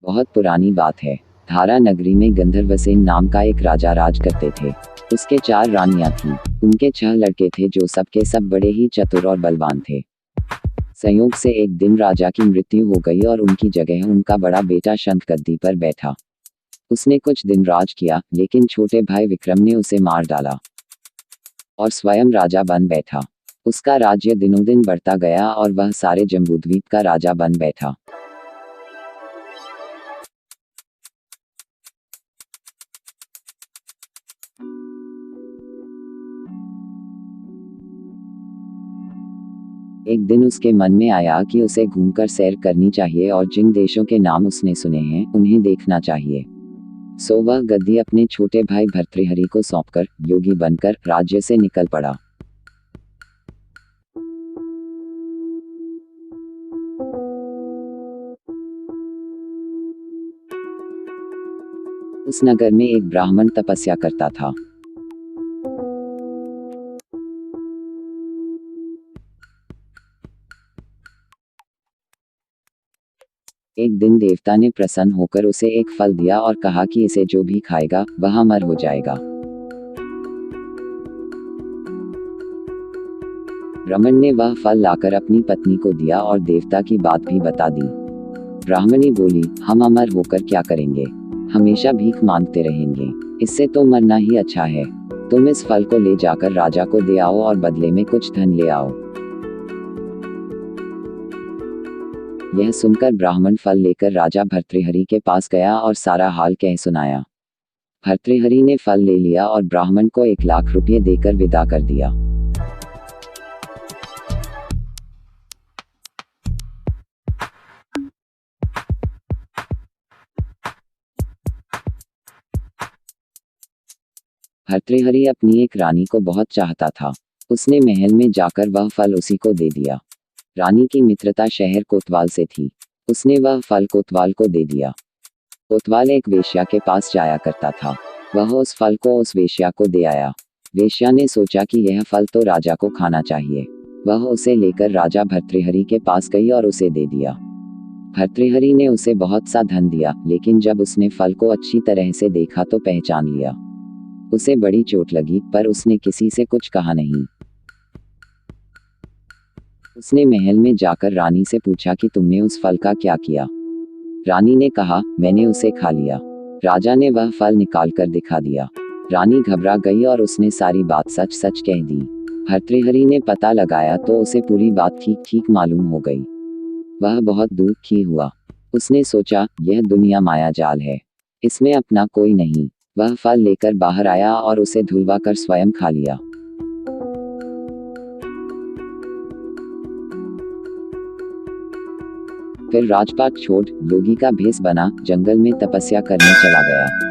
बहुत पुरानी बात है। धारा नगरी में गंधर्वसेन नाम का एक राजा राज करते थे। उसके 4 रानियां थीं। उनके 6 लड़के थे जो सबके सब बड़े ही चतुर और बलवान थे। संयोग से एक दिन राजा की मृत्यु हो गई और उनकी जगह उनका बड़ा बेटा शंख गद्दी पर बैठा। उसने कुछ दिन राज किया, लेकिन छोटे भाई विक्रम ने उसे मार डाला और स्वयं राजा बन बैठा। उसका राज्य दिनों दिन बढ़ता गया और वह सारे जम्बूद्वीप का राजा बन बैठा। एक दिन उसके मन में आया कि उसे घूमकर सैर करनी चाहिए और जिन देशों के नाम उसने सुने हैं उन्हें देखना चाहिए। सो वह गद्दी अपने छोटे भाई भर्तृहरि को सौंपकर योगी बनकर राज्य से निकल पड़ा। उस नगर में एक ब्राह्मण तपस्या करता था। एक दिन देवता ने प्रसन्न होकर उसे एक फल दिया और कहा कि इसे जो भी खाएगा वह अमर हो जाएगा। ब्राह्मण ने वह फल लाकर अपनी पत्नी को दिया और देवता की बात भी बता दी। ब्राह्मणी बोली, हम अमर होकर क्या करेंगे? हमेशा भीख मांगते रहेंगे। इससे तो मरना ही अच्छा है। तुम इस फल को ले जाकर राजा को दे आओ और बदले में कुछ धन ले आओ। यह सुनकर ब्राह्मण फल लेकर राजा भर्तृहरि के पास गया और सारा हाल कह सुनाया। भर्तृहरि ने फल ले लिया और ब्राह्मण को 1 लाख रुपये देकर विदा कर दिया। भर्तृहरि अपनी एक रानी को बहुत चाहता था। उसने महल में जाकर वह फल उसी को दे दिया। रानी की मित्रता शहर कोतवाल से थी। उसने वह फल कोतवाल को दे दिया। कोतवाल एक वेश्या के पास जाया करता था। वह उस फल को उस वेश्या को दे आया। वेश्या ने सोचा कि यह फल तो राजा को खाना चाहिए। वह उसे लेकर राजा भर्तृहरि के पास गई और उसे दे दिया। भर्तृहरि ने उसे बहुत सा धन दिया, लेकिन जब उसने फल को अच्छी तरह से देखा तो पहचान लिया। उसे बड़ी चोट लगी, पर उसने किसी से कुछ कहा नहीं। उसने महल में जाकर रानी से पूछा कि तुमने उस फल का क्या किया? रानी ने कहा, मैंने उसे खा लिया। राजा ने वह फल निकाल कर दिखा दिया। रानी घबरा गई और उसने सारी बात सच सच कह दी। भर्तृहरि ने पता लगाया तो उसे पूरी बात ठीक ठीक मालूम हो गई। वह बहुत दुखी हुआ। उसने सोचा, यह दुनिया माया जाल है, इसमें अपना कोई नहीं। वह फल लेकर बाहर आया और उसे धुलवा कर स्वयं खा लिया। फिर राजपाट छोड़ योगी का भेष बना जंगल में तपस्या करने चला गया।